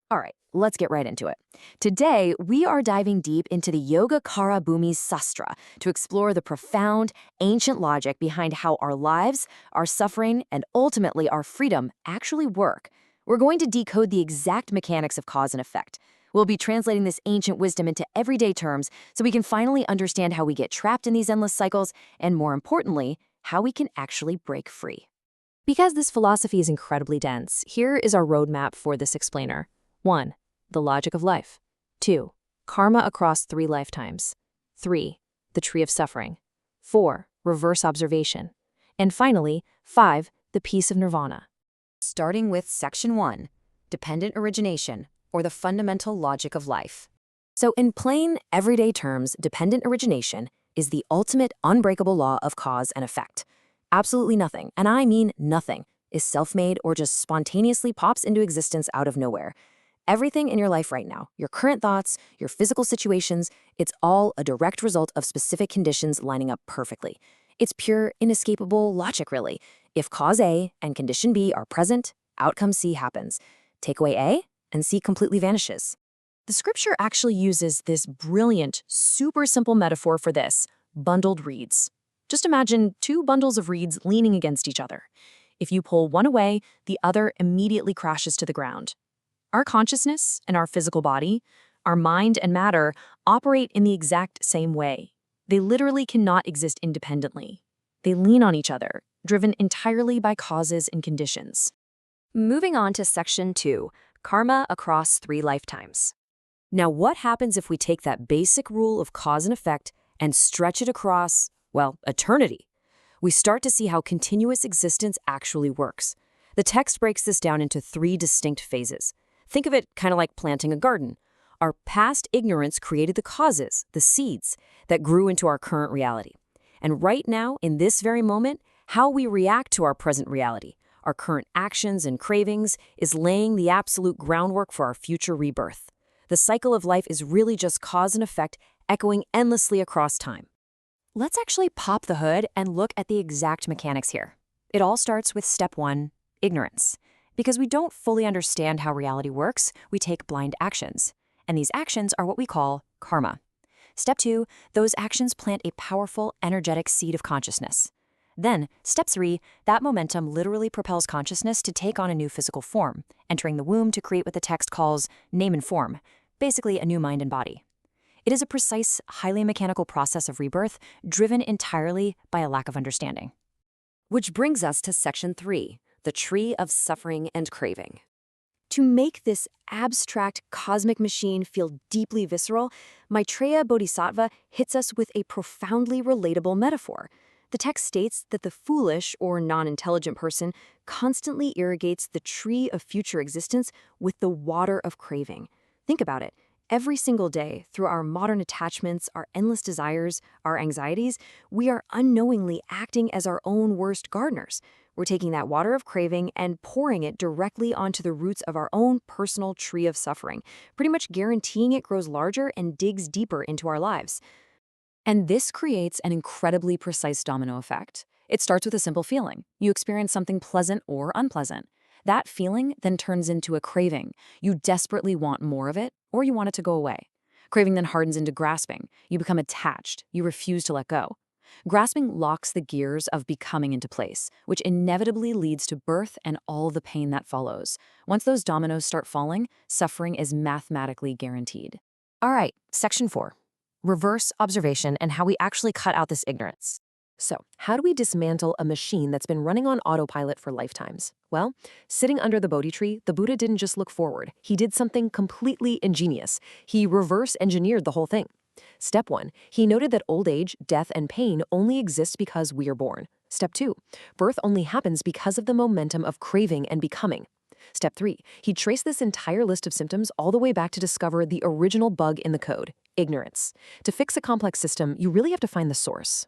All right, let's get right into it. Today, we are diving deep into the Yogacara Bhumi Sastra to explore the profound, ancient logic behind how our lives, our suffering, and ultimately our freedom actually work. We're going to decode the exact mechanics of cause and effect. We'll be translating this ancient wisdom into everyday terms so we can finally understand how we get trapped in these endless cycles, and more importantly, how we can actually break free. Because this philosophy is incredibly dense, here is our roadmap for this explainer. 1. The logic of life. 2. Karma across 3 lifetimes. 3. The tree of suffering. 4. Reverse observation. And finally, 5. The peace of nirvana. Starting with Section 1, Dependent Origination, or the fundamental logic of life. So in plain, everyday terms, dependent origination is the ultimate unbreakable law of cause and effect. Absolutely nothing, and I mean nothing, is self-made or just spontaneously pops into existence out of nowhere. Everything in your life right now, your current thoughts, your physical situations, it's all a direct result of specific conditions lining up perfectly. It's pure, inescapable logic, really. If cause A and condition B are present, outcome C happens. Take away A, and C completely vanishes. The scripture actually uses this brilliant, super simple metaphor for this: bundled reeds. Just imagine 2 bundles of reeds leaning against each other. If you pull one away, the other immediately crashes to the ground. Our consciousness and our physical body, our mind and matter, operate in the exact same way. They literally cannot exist independently. They lean on each other, driven entirely by causes and conditions. Moving on to Section 2, Karma across 3 lifetimes. Now, what happens if we take that basic rule of cause and effect and stretch it across, well, eternity? We start to see how continuous existence actually works. The text breaks this down into 3 distinct phases. Think of it kind of like planting a garden. Our past ignorance created the causes, the seeds, that grew into our current reality. And right now, in this very moment, how we react to our present reality, our current actions and cravings, is laying the absolute groundwork for our future rebirth. The cycle of life is really just cause and effect echoing endlessly across time. Let's actually pop the hood and look at the exact mechanics here. It all starts with step 1, ignorance. Because we don't fully understand how reality works, we take blind actions. And these actions are what we call karma. Step 2, those actions plant a powerful, energetic seed of consciousness. Then, step 3, that momentum literally propels consciousness to take on a new physical form, entering the womb to create what the text calls name and form, basically a new mind and body. It is a precise, highly mechanical process of rebirth driven entirely by a lack of understanding. Which brings us to Section 3, the tree of suffering and craving. To make this abstract cosmic machine feel deeply visceral, Maitreya Bodhisattva hits us with a profoundly relatable metaphor. The text states that the foolish or non-intelligent person constantly irrigates the tree of future existence with the water of craving. Think about it. Every single day, through our modern attachments, our endless desires, our anxieties, we are unknowingly acting as our own worst gardeners. We're taking that water of craving and pouring it directly onto the roots of our own personal tree of suffering, pretty much guaranteeing it grows larger and digs deeper into our lives. And this creates an incredibly precise domino effect. It starts with a simple feeling. You experience something pleasant or unpleasant. That feeling then turns into a craving. You desperately want more of it, or you want it to go away. Craving then hardens into grasping. You become attached. You refuse to let go. Grasping locks the gears of becoming into place, which inevitably leads to birth and all the pain that follows. Once those dominoes start falling, suffering is mathematically guaranteed. All right, Section 4. Reverse observation and how we actually cut out this ignorance. So, how do we dismantle a machine that's been running on autopilot for lifetimes? Well, sitting under the Bodhi tree, the Buddha didn't just look forward. He did something completely ingenious. He reverse engineered the whole thing. Step 1, he noted that old age, death, and pain only exist because we are born. Step 2, birth only happens because of the momentum of craving and becoming. Step 3, he traced this entire list of symptoms all the way back to discover the original bug in the code, ignorance. To fix a complex system, you really have to find the source.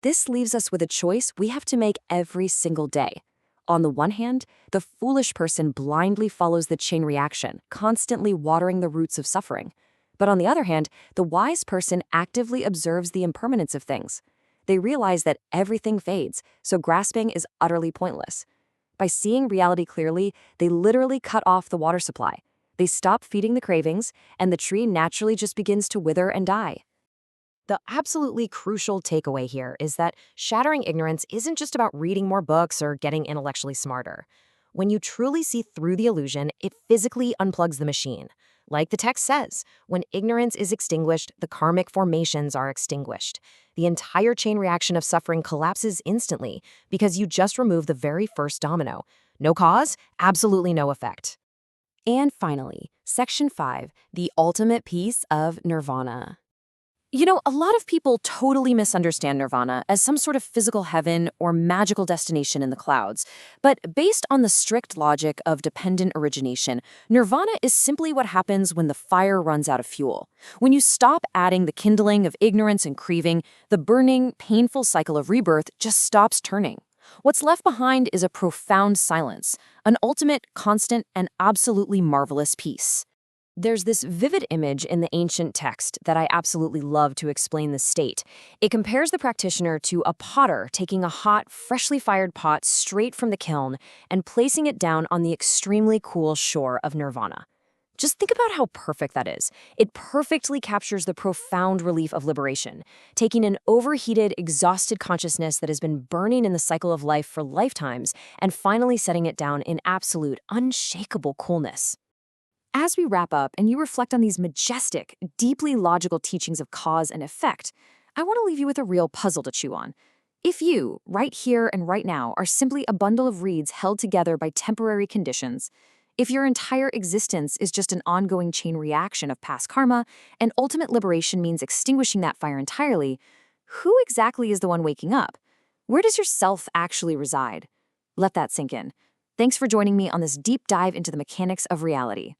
This leaves us with a choice we have to make every single day. On the one hand, the foolish person blindly follows the chain reaction, constantly watering the roots of suffering. But on the other hand, the wise person actively observes the impermanence of things. They realize that everything fades, so grasping is utterly pointless. By seeing reality clearly, they literally cut off the water supply. They stop feeding the cravings, and the tree naturally just begins to wither and die. The absolutely crucial takeaway here is that shattering ignorance isn't just about reading more books or getting intellectually smarter. When you truly see through the illusion, it physically unplugs the machine. Like the text says, when ignorance is extinguished, the karmic formations are extinguished. The entire chain reaction of suffering collapses instantly because you just remove the very first domino. No cause, absolutely no effect. And finally, Section 5, the ultimate piece of nirvana. A lot of people totally misunderstand nirvana as some sort of physical heaven or magical destination in the clouds. But based on the strict logic of dependent origination, nirvana is simply what happens when the fire runs out of fuel. When you stop adding the kindling of ignorance and craving, the burning, painful cycle of rebirth just stops turning. What's left behind is a profound silence, an ultimate, constant, and absolutely marvelous peace. There's this vivid image in the ancient text that I absolutely love to explain the state. It compares the practitioner to a potter taking a hot, freshly fired pot straight from the kiln and placing it down on the extremely cool shore of nirvana. Just think about how perfect that is. It perfectly captures the profound relief of liberation, taking an overheated, exhausted consciousness that has been burning in the cycle of life for lifetimes and finally setting it down in absolute, unshakable coolness. As we wrap up and you reflect on these majestic, deeply logical teachings of cause and effect, I want to leave you with a real puzzle to chew on. If you, right here and right now, are simply a bundle of reeds held together by temporary conditions, if your entire existence is just an ongoing chain reaction of past karma, and ultimate liberation means extinguishing that fire entirely, who exactly is the one waking up? Where does your self actually reside? Let that sink in. Thanks for joining me on this deep dive into the mechanics of reality.